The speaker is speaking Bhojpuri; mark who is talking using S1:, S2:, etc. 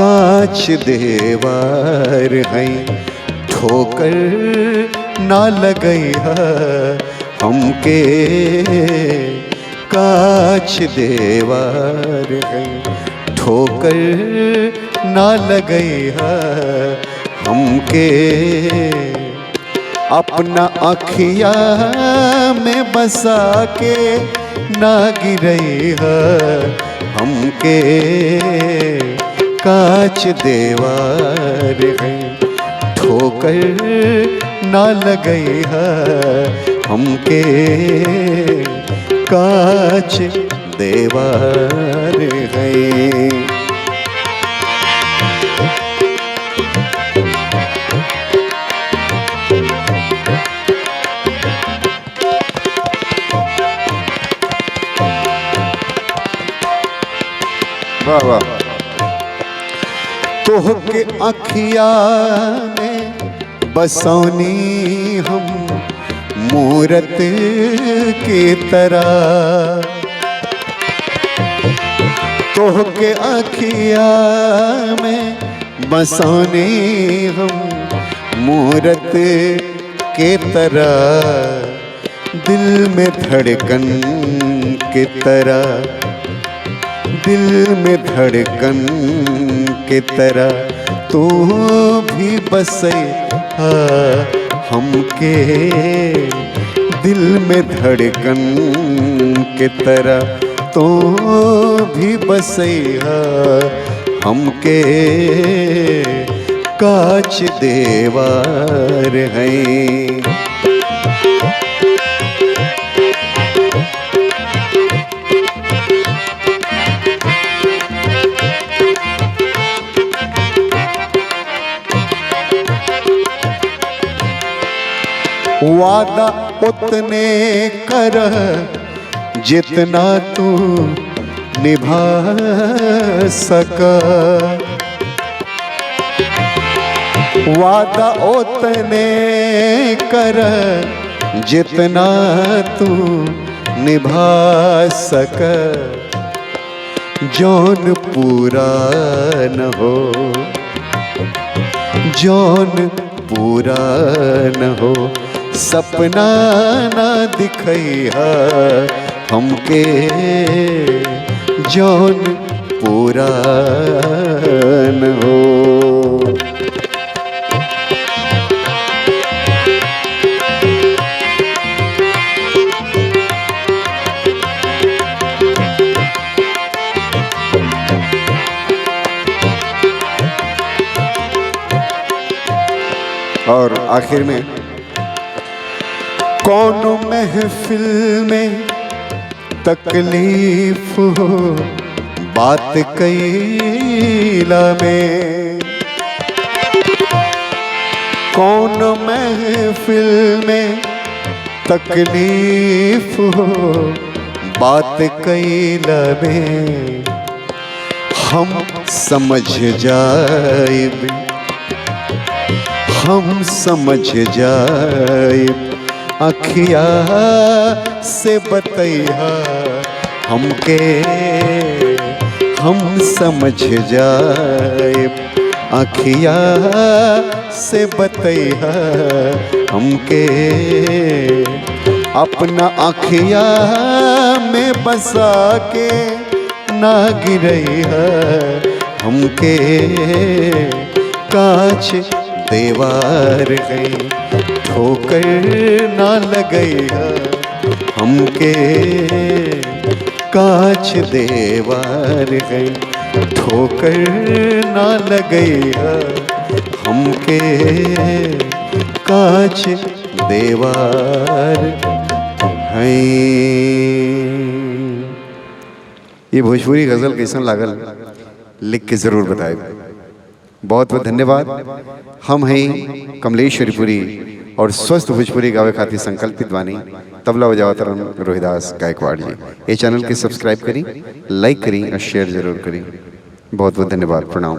S1: कांच देवार है, ठोकर ना लगई है हमके। कांच देवार है, ठोकर ना लगई है हमके। अपना अखिया में बसा के ना गिरई है हमके। कांच देवार है, ठोकर ना लगई है हमके। कांच देवार है। वाह वाह। तोहके अखिया में बसौनी हम मूरत की तरह। तोहके अखिया में बसौनी हम मूरत के तरह। दिल में धड़कन की तरह, दिल में धड़कन की तरह तू भी बसे हमके। दिल में धड़कन की तरह तू भी बसे हमके। कांच देवार है। वादा उतने कर जितना तू निभा सका। वादा उतने कर जितना तू निभा सका। जौन पूरा न हो, जौन पूरा न हो, सपना ना दिखैया हमके। जौन पूरा न हो। और आखिर में कौन महफिल में तकलीफ हो बात कैला में। कौन महफिल में तकलीफ हो बात कैला में। हम समझ जाएब, हम समझ जाएब। अखिया से बतैया हमके। हम समझ जाएब। अखिया से बतैया हमके। अपना अखिया में बसा के ना गिरैया हमके। कांच देवार है, ठोकर ना लगैया हमके। कांच देवार है, ठोकर ना लगैया हमके। कांच देवार है। ये भोजपुरी गजल कैसन लागल लिख के जरूर बताए। बहुत बहुत धन्यवाद। हम हैं कमलेश हरिपुरी और स्वस्थ भोजपुरी गावे खातिर संकल्पित बानी तबला बजावत रोहिदास गायकवाड़ जी। ये चैनल के सब्सक्राइब करी, लाइक करी और शेयर जरूर करी। बहुत बहुत धन्यवाद। प्रणाम।